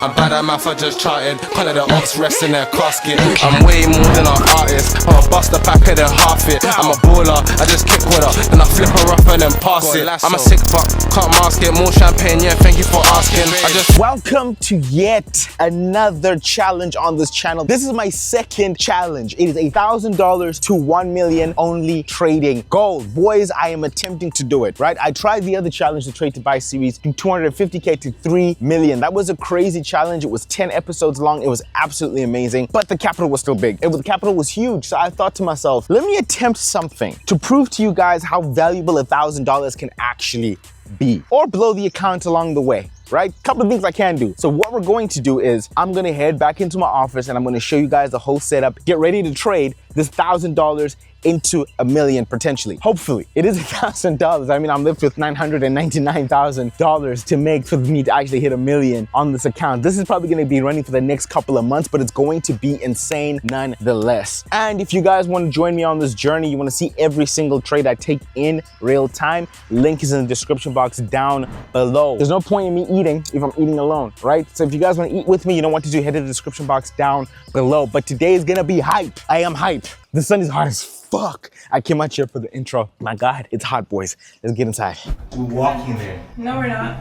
I'm bad at math, I just charted. Call it the ops rest in their casket. I'm way more than an artist. I'm a buster packer than half it. I'm a baller, I just kick with her. Then I flip her up and then pass it. I'm a sick fuck, can't mask it. More champagne, yeah, thank you for asking. Welcome to yet another challenge on this channel. This is my second challenge. It is $1,000 to 1 million only trading gold. Boys, I am attempting to do it, right? I tried the other challenge, the trade to buy series, from 250K to 3 million. That was a crazy challenge. It was 10 episodes long. It was absolutely amazing, but the capital was still big. The capital was huge. So I thought to myself, let me attempt something to prove to you guys how valuable $1,000 can actually be, or blow the account along the way. Right? Couple of things I can do. So what we're going to do is I'm gonna head back into my office and I'm gonna show you guys the whole setup. Get ready to trade this $1,000 into a million potentially. Hopefully, it is $1,000. I mean, I'm left with $999,000 to make for me to actually hit a million on this account. This is probably gonna be running for the next couple of months, but it's going to be insane nonetheless. And if you guys want to join me on this journey, you want to see every single trade I take in real time, link is in the description box down below. There's no point in me eating if I'm eating alone, right? So if you guys want to eat with me, you know what to do, head to the description box down below. But today is gonna be hype. I am hype. The sun is hot as fuck. I came out here for the intro. My God, it's hot, boys. Let's get inside. We're walking there. No, we're not.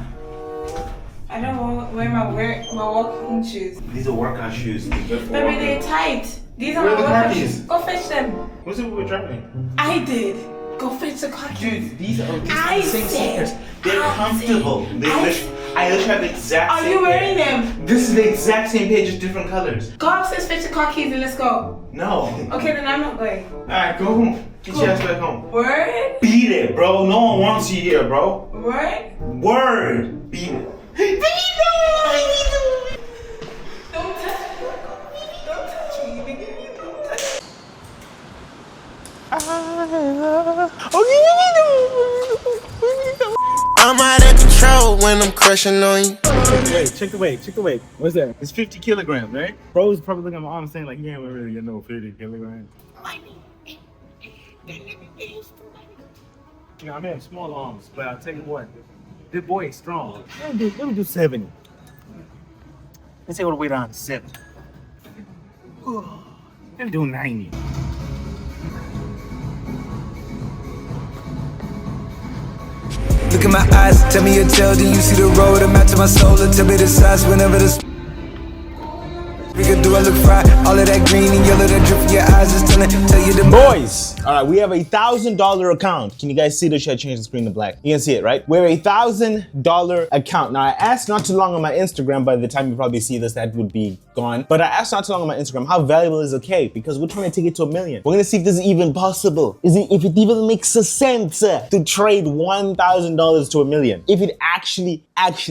I don't wear my walking shoes. These are workout shoes. Baby, they're tight. These are Where my are the workout khakis? shoes. Go fetch them. What's it we're driving? I did. Go fetch the khakis. Dude, these are the I same said, sneakers. They're I comfortable. I literally have the exact Are same you wearing pair. them? This is the exact same pair, just different colors. Go upstairs, fetch the khakis, and let's go. No. Okay, then I'm not going. Alright, go home. Get your ass back home. Word? Beat it, bro. No one wants you here, bro. Word? Word. Beat it. Beat it! Don't touch me. Don't touch me. Don't touch me. I'm out of control when I'm crushing on you. Check the weight. What's that? It's 50 kilograms, right? Bro's probably looking at my arm saying like, yeah, we really get no 50 kilograms. You know, I may have small arms, but I'll tell you what, this boy is strong. Let me do 70. Let's say all the way down to 70. Let me do 90. Look in my eyes, tell me your tale, then you see the road, I'm out to my soul, and tell me the size whenever the do I look fried? All of that green and yellow that drip from your eyes is tell you the Boys, all right, we have $1,000 account. Can you guys see this? Should I change the screen to black? You can see it, right? We have $1,000 account. Now, I asked not too long on my Instagram, by the time you probably see this, that would be gone. But I asked not too long on my Instagram, how valuable is okay? Because we're trying to take it to a million. We're gonna see if this is even possible. If it even makes sense to trade $1,000 to a million. If it actually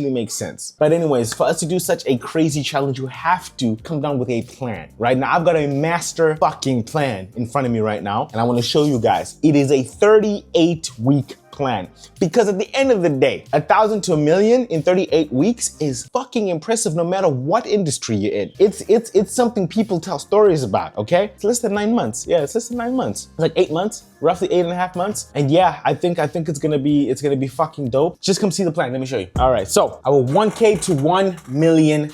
makes sense. But anyways, for us to do such a crazy challenge, you have to come down with a plan, right? Now, I've got a master fucking plan in front of me right now, and I want to show you guys. It is a 38-week plan, because at the end of the day, 1,000 to a million in 38 weeks is fucking impressive no matter what industry you're in. It's something people tell stories about, okay? It's less than 9 months. Yeah, it's less than 9 months. It's like 8 months, roughly 8.5 months. And yeah, I think it's gonna be fucking dope. Just come see the plan, let me show you. All right, so our 1K to $1 million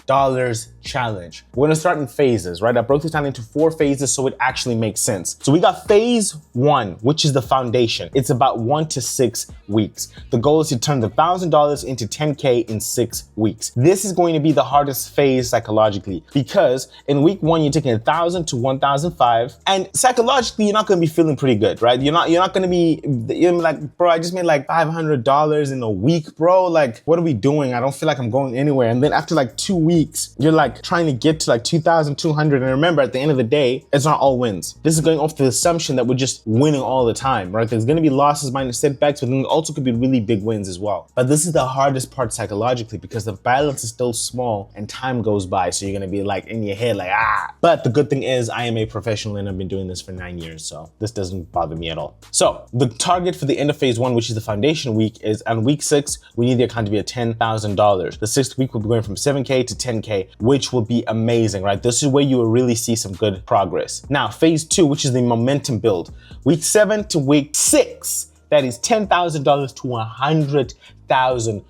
challenge. We're gonna start in phases, right? I broke this down into 4 phases so it actually makes sense. So we got phase 1, which is the foundation. It's about 1 to 6 weeks. The goal is to turn the $1,000 into 10K in 6 weeks. This is going to be the hardest phase psychologically, because in week 1, you're taking 1,000 to 1,005, and psychologically, you're not gonna be feeling pretty good, right? You're not gonna be, you're like, bro, I just made like $500 in a week, bro. Like, what are we doing? I don't feel like I'm going anywhere. And then after like 2 weeks, you're like trying to get to like 2,200. And remember, at the end of the day, it's not all wins. This is going off the assumption that we're just winning all the time, right? There's gonna be losses minus setbacks, but then there also could be really big wins as well. But this is the hardest part psychologically, because the balance is still small and time goes by. So you're gonna be like in your head, like, ah. But the good thing is I am a professional and I've been doing this for 9 years. So this doesn't bother me at all. So the target for the end of phase 1, which is the foundation week, is on week 6, we need the account to be at $10,000. The 6th week, we'll be going from 7K to 10K, which will be amazing, right? This is where you will really see some good progress. Now, phase 2, which is the momentum build, week 7 to week 6, that is $10,000 to $100,000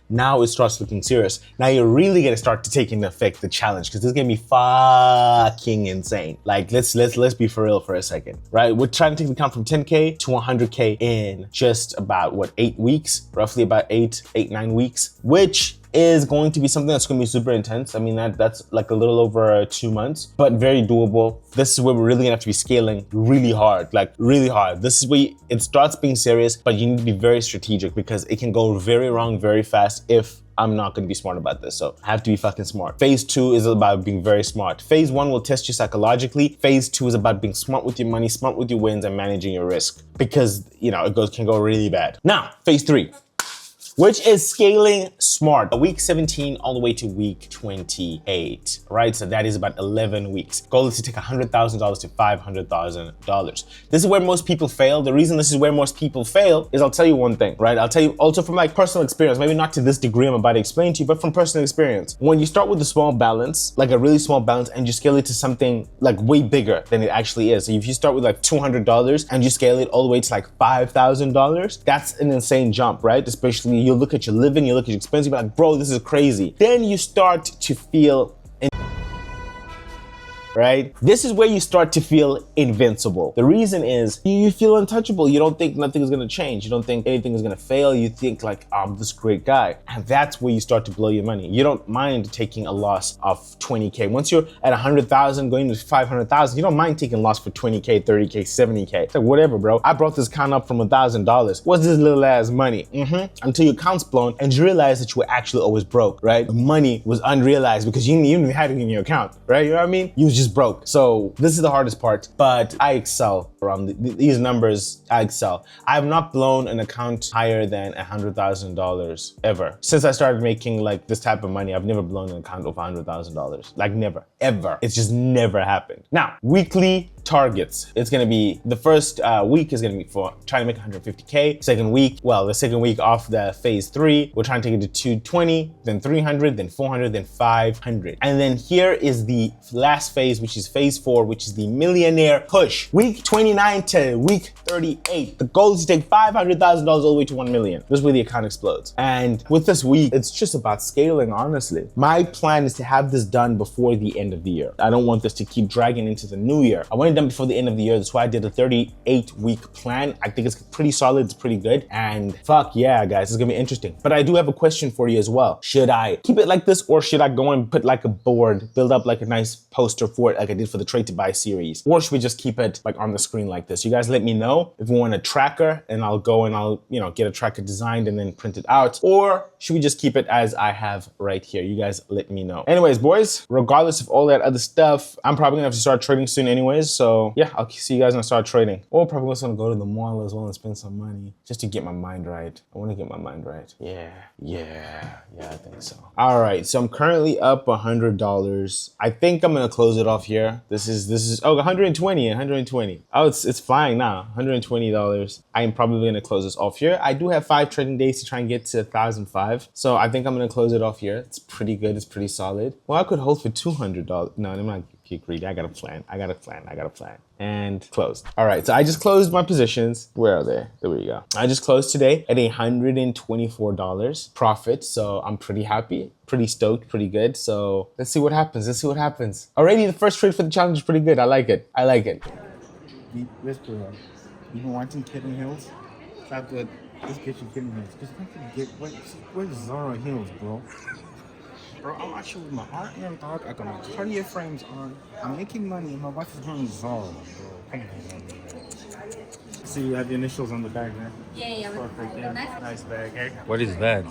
Now it starts looking serious. Now you're really gonna start to take into effect the challenge because this is gonna be fucking insane. Like let's be for real for a second, right? We're trying to take the count from 10K to 100K in just about what, 8 weeks, roughly about 9 weeks, which is going to be something that's going to be super intense. I mean, that's like a little over 2 months, but very doable. This is where we're really gonna have to be scaling really hard, like really hard. This is where it starts being serious, but you need to be very strategic because it can go very wrong very fast if I'm not gonna be smart about this. So I have to be fucking smart. Phase 2 is about being very smart. Phase 1 will test you psychologically. Phase 2 is about being smart with your money, smart with your wins, and managing your risk because, you know, can go really bad. Now, phase 3. Which is scaling smart. Week 17 all the way to week 28, right? So that is about 11 weeks. Goal is to take $100,000 to $500,000. This is where most people fail. The reason this is where most people fail is I'll tell you one thing, right? I'll tell you also from like personal experience, maybe not to this degree I'm about to explain to you, but from personal experience. When you start with a small balance, like a really small balance, and you scale it to something like way bigger than it actually is. So if you start with like $200 and you scale it all the way to like $5,000, that's an insane jump, right? Especially you look at your living, you look at your expenses, you're like, bro, this is crazy. Then you start to feel right? This is where you start to feel invincible. The reason is you feel untouchable. You don't think nothing is gonna change. You don't think anything is gonna fail. You think like, I'm this great guy. And that's where you start to blow your money. You don't mind taking a loss of 20K. Once you're at 100,000 going to 500,000, you don't mind taking a loss for 20K, 30K, 70K. It's like, whatever, bro. I brought this account up from $1,000. What's this little ass money? Until your account's blown and you realize that you were actually always broke, right? The money was unrealized because you didn't even have it in your account, right? You know what I mean? You was just broke. So this is the hardest part, but I excel around these numbers. I excel. I have not blown an account higher than $100,000 ever. Since I started making like this type of money, I've never blown an account of $100,000. Like never, ever. It's just never happened. Now, weekly targets. It's gonna be, the first week is gonna be for trying to make 150K. Second week, well, the second week off the phase 3, we're trying to take it to 220, then 300, then 400, then 500. And then here is the last phase, which is phase 4, which is the millionaire push. Week 29 to week 38. The goal is to take $500,000 all the way to 1 million. This is where the account explodes. And with this week, it's just about scaling, honestly. My plan is to have this done before the end of the year. I don't want this to keep dragging into the new year. I want it done before the end of the year. That's why I did a 38-week plan. I think it's pretty solid, it's pretty good. And fuck yeah, guys, it's gonna be interesting. But I do have a question for you as well. Should I keep it like this, or should I go and put like a board, build up like a nice poster for it like I did for the Trade to Buy series? Or should we just keep it like on the screen like this? You guys let me know if you want a tracker, and I'll go and I'll, you know, get a tracker designed and then print it out. Or should we just keep it as I have right here? You guys let me know. Anyways, boys, regardless of all that other stuff, I'm probably gonna have to start trading soon anyways. So yeah, I'll see you guys when I start trading. Or probably also gonna go to the mall as well and spend some money just to get my mind right. I wanna get my mind right. Yeah, I think so. All right, so I'm currently up $100. I think I'm gonna close it off here. This is oh, 120. Oh, it's flying now, $120. I am probably gonna close this off here. I do have 5 trading days to try and get to 1,005. So I think I'm gonna close it off here. It's pretty good, it's pretty solid. Well, I could hold for $200. No, I'm not get greedy. I got a plan. And closed. All right, so I just closed my positions. Where are they? There we go. I just closed today at $124 profit. So I'm pretty happy, pretty stoked, pretty good. So let's see what happens. Already the first trade for the challenge is pretty good. I like it. Whisper, you been watching Kitten Hills? Try to just get you Kitten Hills. Just get where's Zara Hills, bro? Bro, I'm actually with my RM dog. I got my Cartier frames on. I'm making money, and my wife is wearing Zara, bro. Come on. See, you have your initials on the bag, man. Yeah. Perfect. Yeah. Nice bag. Hey. What is that?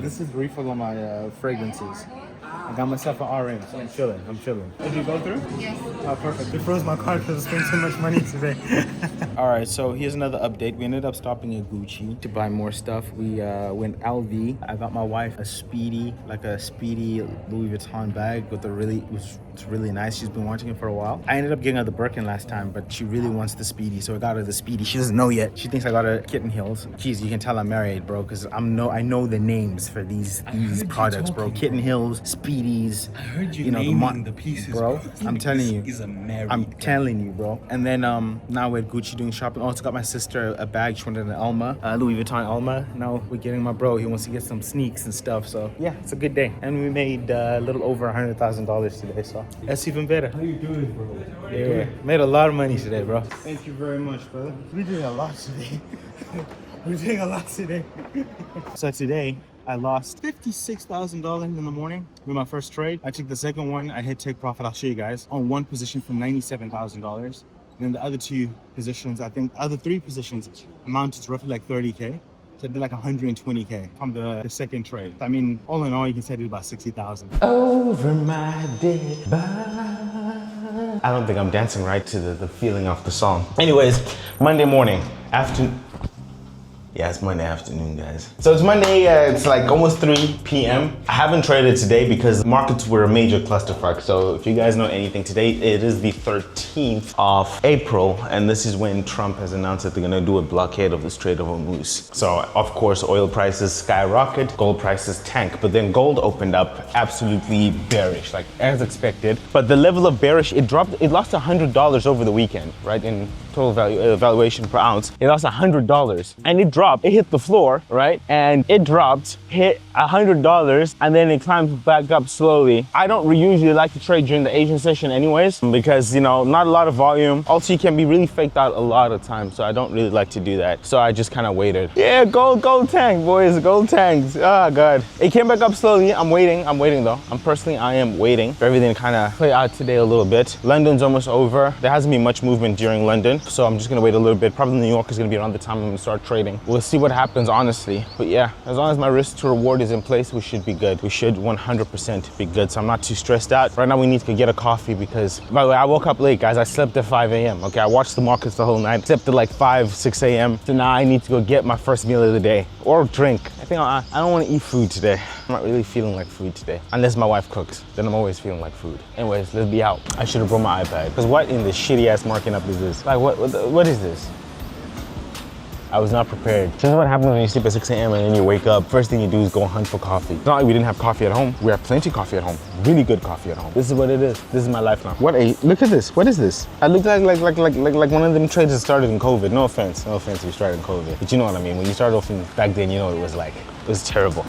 This is refill on my fragrances. I got myself an RM, so I'm chilling. Did you go through? Yes. Oh, perfect. We froze my card because I spent too much money today. All right, so here's another update. We ended up stopping at Gucci to buy more stuff. We went LV. I got my wife a speedy Louis Vuitton bag with it's really nice. She's been wanting it for a while. I ended up getting her the Birkin last time, but she really wants the speedy, so I got her the speedy. She doesn't know yet. She thinks I got her Kitten Hills. Jeez, you can tell I'm married, bro, because I know the names for these products, bro. Kitten Hills, speedy. speedies. I heard you, You know, naming the pieces, bro. I'm telling you. He's a married I'm guy. telling you, bro. And then now we're at Gucci doing shopping. Also got my sister a bag. She wanted an Elma, Louis Vuitton Elma. Now we're getting my bro. He wants to get some sneaks and stuff. So yeah, it's a good day. And we made a little over $100,000 today. So that's even better. How you doing, bro? Yeah, made a lot of money today, bro. Thank you very much, brother. We're doing a lot today. We're doing a lot today. So today, I lost $56,000 in the morning with my first trade. I took the second one. I hit take profit. I'll show you guys. On one position for $97,000. And the other two positions, I think other three positions amounted to roughly like 30K. So I did like 120K from the second trade. I mean, all in all, you can say I did about 60,000. Over my dead body. I don't think I'm dancing right to the feeling of the song. Anyways, Monday morning, afternoon. Yeah, it's Monday afternoon, guys. So it's Monday, it's like almost 3 p.m. I haven't traded today because markets were a major clusterfuck. So if you guys know anything, today it is the 13th of April, and this is when Trump has announced that they're gonna do a blockade of the Strait of Hormuz. So of course, oil prices skyrocket, gold prices tank, but then gold opened up absolutely bearish, like as expected. But the level of bearish, it lost $100 over the weekend, right? In total valuation per ounce, it lost $100, and it dropped. It hit the floor, right? And it dropped, hit $100, and then it climbed back up slowly. I don't usually like to trade during the Asian session anyways, because, you know, not a lot of volume. Also, you can be really faked out a lot of times, so I don't really like to do that. So I just kind of waited. Yeah, gold tank, boys, gold tanks. Oh, God. It came back up slowly. I'm waiting though. I am waiting for everything to kind of play out today a little bit. London's almost over. There hasn't been much movement during London, so I'm just gonna wait a little bit. Probably New York is gonna be around the time I'm gonna start trading. We'll see what happens, honestly. But yeah, as long as my risk to reward is in place, we should be good. We should 100% be good. So I'm not too stressed out. Right now we need to go get a coffee because, by the way, I woke up late, guys. I slept at 5 a.m. Okay, I watched the markets the whole night. Slept at like 6 a.m. So now I need to go get my first meal of the day or drink. I think I don't want to eat food today. I'm not really feeling like food today. Unless my wife cooks, then I'm always feeling like food. Anyways, let's be out. I should have brought my iPad. Because what in the shitty ass marking up is this? Like, what is this? I was not prepared. This is what happens when you sleep at 6 a.m. and then you wake up. First thing you do is go hunt for coffee. It's not like we didn't have coffee at home. We have plenty of coffee at home. Really good coffee at home. This is what it is. This is my life now. Look at this. What is this? I look like one of them trades that started in COVID. No offense if you started in COVID. But you know what I mean. When you started off back then, you know what it was like. It was terrible.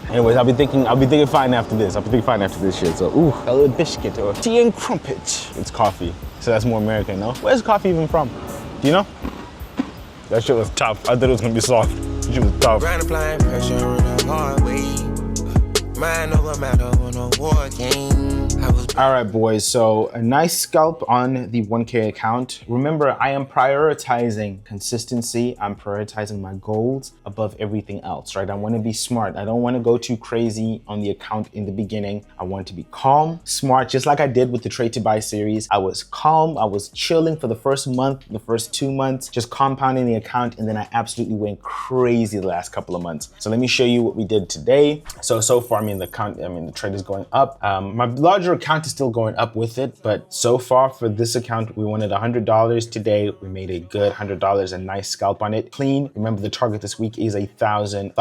Anyways, I'll be thinking fine after this. I'll be thinking fine after this shit. So, ooh, a little biscuit or tea and crumpet. It's coffee. So that's more American, no? Where's coffee even from? Do you know? That shit was tough. I thought it was gonna be soft. That shit was tough. Grind applying pressure on a hard way. Mind over matter on a war game. All right, boys, so a nice scalp on the 1K account. Remember, I am prioritizing consistency. I'm prioritizing my goals above everything else, right? I want to be smart. I don't want to go too crazy on the account in the beginning. I want to be calm, smart, just like I did with the Trade to Buy series. I was calm, I was chilling for the first month, the first 2 months, just compounding the account, and then I absolutely went crazy the last couple of months. So let me show you what we did today. So far, the trade is going up. My larger account is still going up with it, but so far for this account, we wanted $100 today. We made a good $100, a nice scalp on it, clean. Remember, the target this week is $1,500,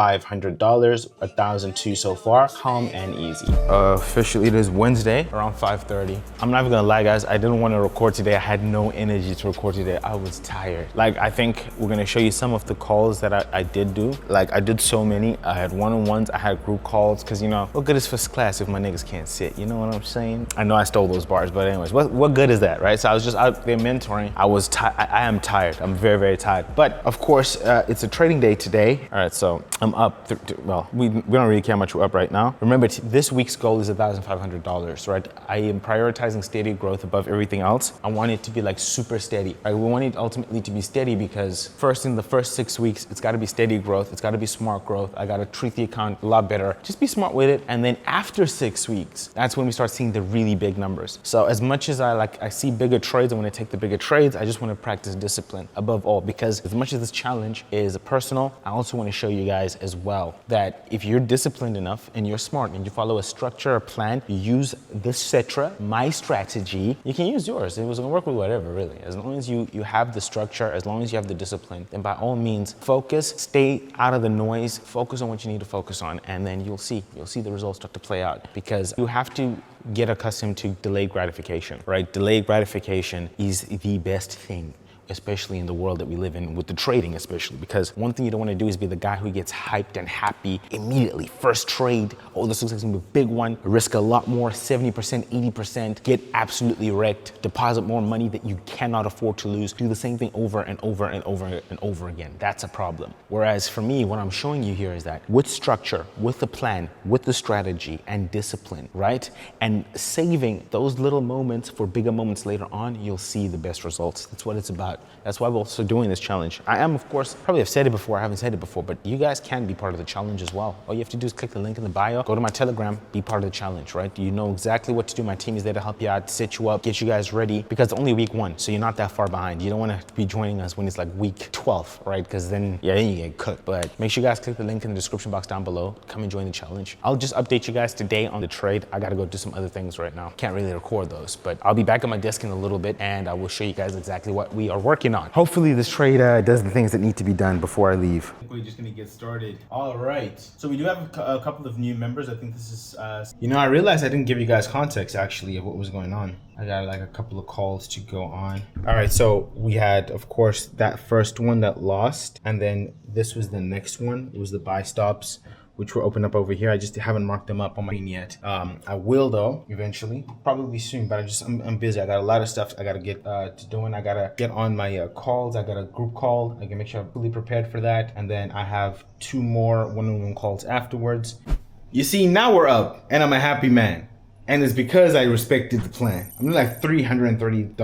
$1,002 so far, calm and easy. Officially, it is Wednesday around 5:30. I'm not even gonna lie, guys. I didn't want to record today. I had no energy to record today. I was tired. Like, I think we're gonna show you some of the calls that I did do. Like, I did so many. I had one-on-ones, I had group calls, because, you know, what good is first class if my niggas can't sit? You know what I'm saying? I know I stole those bars, but anyways, what good is that, right? So I was just out there mentoring. I am tired. I'm very, very tired. But of course, it's a trading day today. All right, so I'm up. Well, we don't really care how much we're up right now. Remember, this week's goal is $1,500, right? I am prioritizing steady growth above everything else. I want it to be like super steady, right? We want it ultimately to be steady because first, in the first 6 weeks, it's got to be steady growth. It's got to be smart growth. I got to treat the account a lot better. Just be smart with it. And then after 6 weeks, that's when we start seeing the really really big numbers. So as much as I see bigger trades, I want to take the bigger trades, I just want to practice discipline above all, because as much as this challenge is personal, I also want to show you guys as well that if you're disciplined enough and you're smart and you follow a structure, a plan, you use the Cetra, my strategy, you can use yours. It was gonna work with whatever, really. As long as you have the structure, as long as you have the discipline, then by all means, focus, stay out of the noise, focus on what you need to focus on, and then you'll see the results start to play out, because you have to get accustomed to delayed gratification, right? Delayed gratification is the best thing, especially in the world that we live in, with the trading especially, because one thing you don't want to do is be the guy who gets hyped and happy immediately. First trade, oh, this looks like it's gonna be a big one, risk a lot more, 70%, 80%, get absolutely wrecked, deposit more money that you cannot afford to lose, do the same thing over and over and over and over again. That's a problem. Whereas for me, what I'm showing you here is that with structure, with the plan, with the strategy and discipline, right? And saving those little moments for bigger moments later on, you'll see the best results. That's what it's about. That's why we're also doing this challenge. I am, of course, probably have said it before, I haven't said it before, but you guys can be part of the challenge as well. All you have to do is click the link in the bio, go to my Telegram, be part of the challenge, right? You know exactly what to do. My team is there to help you out, set you up, get you guys ready, because it's only week 1, so you're not that far behind. You don't want to be joining us when it's like week 12, right? Because then you get cooked. But make sure you guys click the link in the description box down below. Come and join the challenge. I'll just update you guys today on the trade. I got to go do some other things right now. Can't really record those, but I'll be back at my desk in a little bit and I will show you guys exactly what we are working on. Hopefully this trade does the things that need to be done before I leave. We're just gonna get started. All right, so we do have a couple of new members. I think this is, I realized I didn't give you guys context actually of what was going on. I got like a couple of calls to go on. All right, so we had, of course, that first one that lost, and then this was the next one. It was the buy stops, which were open up over here. I just haven't marked them up on my screen yet. I will though, eventually, probably soon, but I'm busy. I got a lot of stuff I gotta get to doing. I gotta get on my calls. I got a group call. I can make sure I'm fully prepared for that. And then I have 2 more one-on-one calls afterwards. You see, now we're up and I'm a happy man. And it's because I respected the plan. I'm like $330.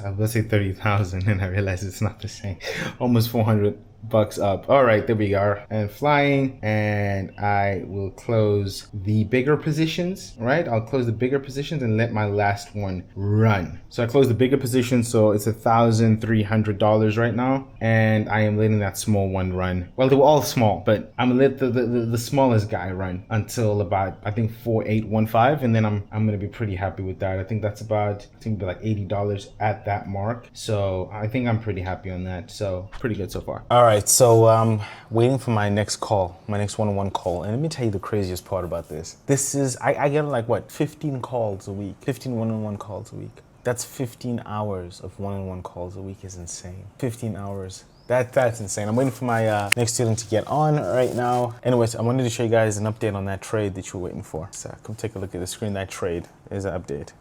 I was gonna say 30,000 and I realized it's not the same. Almost 400 bucks up. All right, there we are. And flying, and I will close the bigger positions, right? I'll close the bigger positions and let my last one run. So I close the bigger position, so it's $1,300 right now, and I am letting that small one run. Well, they were all small, but I'm gonna let the smallest guy run until about, I think, 4815, and then I'm gonna be pretty happy with that. I think that's about, like $80 at that mark. So I think I'm pretty happy on that. So pretty good so far. All right. So I'm waiting for my next call, my next one-on-one call. And let me tell you the craziest part about this. This is, I get like what, 15 calls a week, 15 one-on-one calls a week. That's 15 hours of one-on-one calls a week is insane. 15 hours. That's insane. I'm waiting for my next student to get on right now. Anyways, I wanted to show you guys an update on that trade that you were waiting for. So come take a look at the screen. That trade is an update.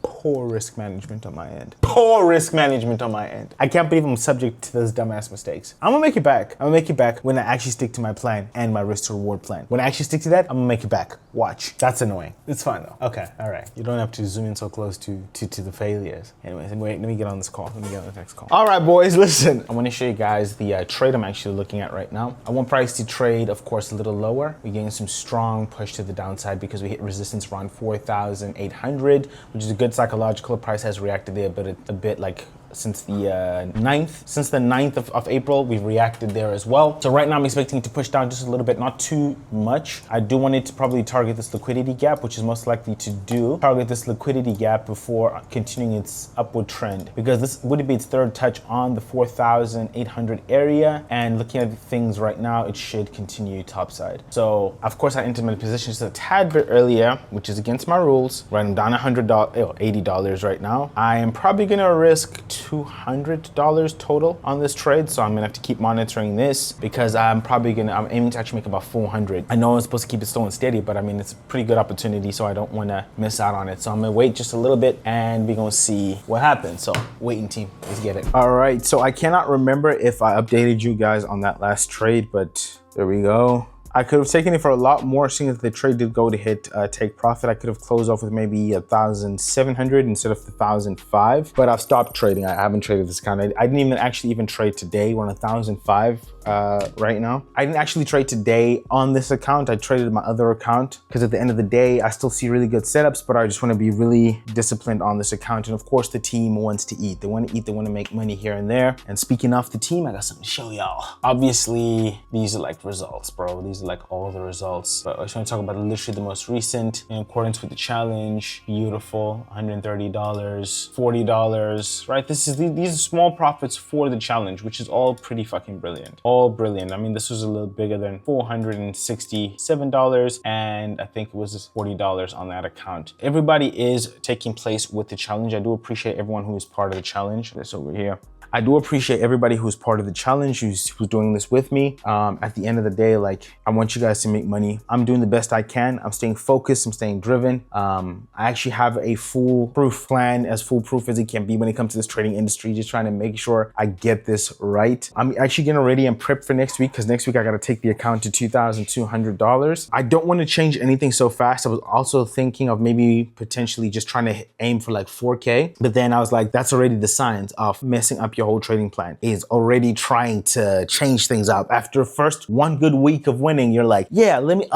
Poor risk management on my end. Poor risk management on my end. I can't believe I'm subject to those dumbass mistakes. I'm gonna make it back. I'm gonna make it back when I actually stick to my plan and my risk to reward plan. When I actually stick to that, I'm gonna make it back. Watch. That's annoying. It's fine though. Okay, all right. You don't have to zoom in so close to the failures. Anyways, wait, let me get on this call. Let me get on the next call. All right, boys, listen. I wanna show you guys the trade I'm actually looking at right now. I want price to trade, of course, a little lower. We're getting some strong push to the downside because we hit resistance around 4,800, which is a good psychological. Price has reacted there, but a bit like since the 9th of April, we've reacted there as well. So right now I'm expecting it to push down just a little bit, not too much. I do want it to probably target this liquidity gap, which is most likely to target this liquidity gap before continuing its upward trend, because this would be its third touch on the 4,800 area. And looking at things right now, it should continue topside. So of course I entered my position just a tad bit earlier, which is against my rules. Right, I'm down $80 right now. I am probably gonna risk $200 total on this trade, so I'm gonna have to keep monitoring this because I'm aiming to actually make about 400. I know I'm supposed to keep it slow and steady, but I mean it's a pretty good opportunity, so I don't want to miss out on it. So I'm gonna wait just a little bit and we're gonna see what happens. So waiting team, let's get it. All right, so I cannot remember if I updated you guys on that last trade, but there we go. I could have taken it for a lot more, seeing that the trade did go to hit take profit. I could have closed off with maybe 1,700 instead of 1,005, but I've stopped trading. I haven't traded this kind. I didn't even trade today. We're on 1,005 right now. I didn't actually trade today on this account. I traded my other account because at the end of the day, I still see really good setups, but I just want to be really disciplined on this account. And of course, the team wants to eat. They want to eat, they want to make money here and there. And speaking of the team, I got something to show y'all. Obviously, these are like results, bro. These are like all the results. But I just want to talk about literally the most recent in accordance with the challenge. Beautiful, $130, $40, right? These are small profits for the challenge, which is all pretty fucking brilliant. All brilliant. I mean, this was a little bigger than $467, and I think it was $40 on that account. Everybody is taking place with the challenge. I do appreciate everyone who is part of the challenge. This over here. I do appreciate everybody who's part of the challenge, who's doing this with me. At the end of the day, like, I want you guys to make money. I'm doing the best I can. I'm staying focused, I'm staying driven. I actually have a foolproof plan, as foolproof as it can be when it comes to this trading industry, just trying to make sure I get this right. I'm actually getting ready and prepped for next week, because next week I gotta take the account to $2,200. I don't wanna change anything so fast. I was also thinking of maybe potentially just trying to aim for like 4K, but then I was like, that's already the signs of messing up your whole trading plan, is already trying to change things up. After first one good week of winning, you're like, yeah, let me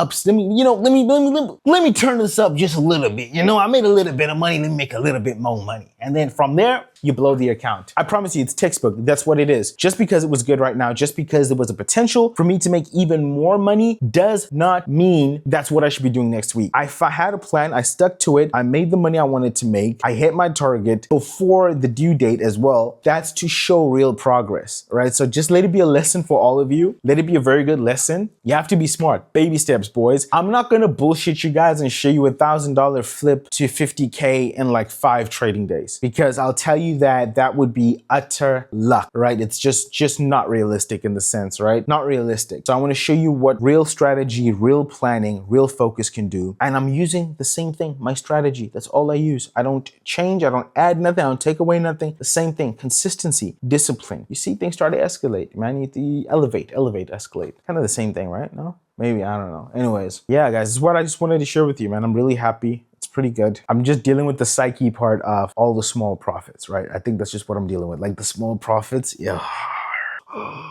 turn this up just a little bit. You know, I made a little bit of money, let me make a little bit more money. And then from there, you blow the account. I promise you, it's textbook. That's what it is. Just because it was good right now, just because there was a potential for me to make even more money, does not mean that's what I should be doing next week. If I had a plan, I stuck to it. I made the money I wanted to make. I hit my target before the due date as well. That's to show real progress, right? So just let it be a lesson for all of you. Let it be a very good lesson. You have to be smart. Baby steps, boys. I'm not gonna bullshit you guys and show you $1,000 flip to 50K in like 5 trading days, because I'll tell you that would be utter luck, right? It's just not realistic in the sense, right? Not realistic. So I want to show you what real strategy, real planning, real focus can do. And I'm using the same thing, my strategy. That's all I use. I don't change. I don't add nothing. I don't take away nothing. The same thing. Consistency, discipline. You see things start to escalate, man. You need to elevate, escalate. Kind of the same thing, right? No? Maybe, I don't know. Anyways, yeah, guys, this is what I just wanted to share with you, man. I'm really happy. It's pretty good. I'm just dealing with the psyche part of all the small profits, right? I think that's just what I'm dealing with. Like the small profits, yeah.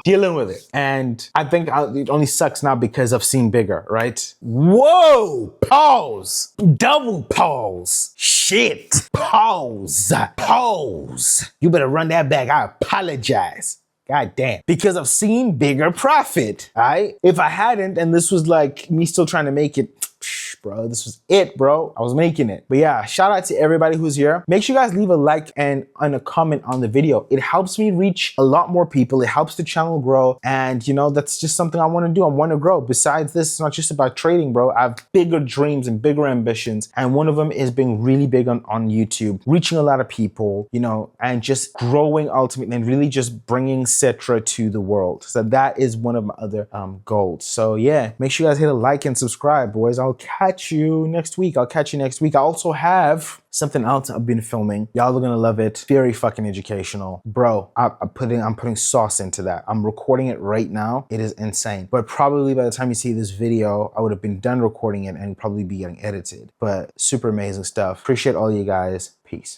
Dealing with it. And I think it only sucks now because I've seen bigger, right? Whoa! Pause! Double pause! Shit! Pause! Pause! You better run that back. I apologize. God damn. Because I've seen bigger profit, all right? If I hadn't, and this was like me still trying to make it, bro, this was it, bro. I was making it. But yeah, shout out to everybody who's here. Make sure you guys leave a like and a comment on the video. It helps me reach a lot more people. It helps the channel grow. And you know, that's just something I want to do. I want to grow. Besides this, it's not just about trading, bro. I have bigger dreams and bigger ambitions. And one of them is being really big on YouTube, reaching a lot of people, you know, and just growing ultimately and really just bringing Cetra to the world. So that is one of my other goals. So yeah, make sure you guys hit a like and subscribe, boys. I'll catch you next week. I also have something else I've been filming. Y'all are gonna love it. Very fucking educational. Bro, I'm putting sauce into that. I'm recording it right now. It is insane. But probably by the time you see this video, I would have been done recording it and probably be getting edited. But super amazing stuff. Appreciate all you guys. Peace.